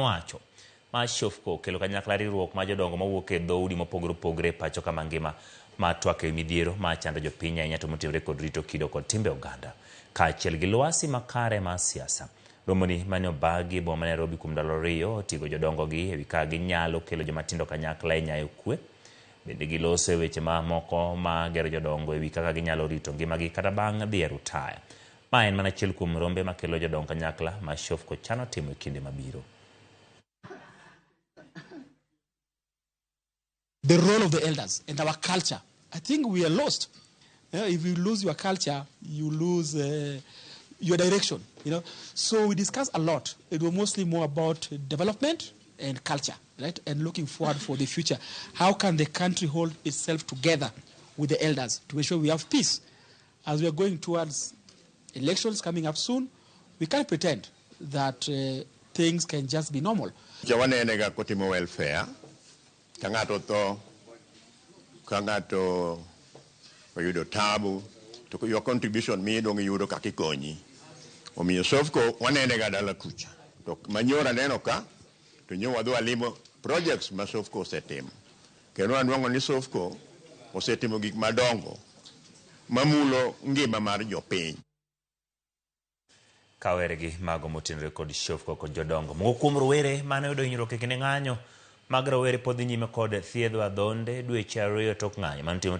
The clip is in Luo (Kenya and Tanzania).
wacho ma SHOFCO okelo kanyakla riwruok ma jodongo mawuok e dhoudi mopogore opogore pacho kama ngima ma twak e midhiero ma chando jopiny ahinya to motenore kod rito kido kod timbe oganda kaachiel gi lwasi makare mar siasa. Romoni mane obagi boma Nairobi kuom ndalo 2 otigo jodongo gi ewi ka ginyalo kelo jomatindo kanyakla e nyayo kwe. Bende giloso weche moko ma gero jodongo ewi kaka ginyalo rito ngimagi kata bang' dhi e rutaya. Ma en mana achiel kuom rombe makelo jodongo kanyakla ma SHOFCO chano timo e kinde mabiro. The role of the elders and our culture. I think we are lost. If you lose your culture, you lose your direction. So we discussed a lot. It was mostly more about development and culture, right? And looking forward for the future. How can the country hold itself together with the elders to ensure we have peace? As we are going towards elections coming up soon, we can't pretend that things can just be normal. Welfare. Kangato to yudo tabu to your contribution mi dong yudo kakikonyi omiyo SHOFCO wanene ga dala kucha to manyora neno ka to nyowa dwa limo projects ma SHOFCO osetimo kendo anwango ni SHOFCO osetimo gik madongo mamulo ngima mar jopiny. Kawere gi mago motenore kod SHOFCO kod jodongo moko kuom rowere mane yudo hinyruok e kinde ng'anyo mag rowere pod nyime kod thiedho adhonde dweche 2 tok ng'anyo mantie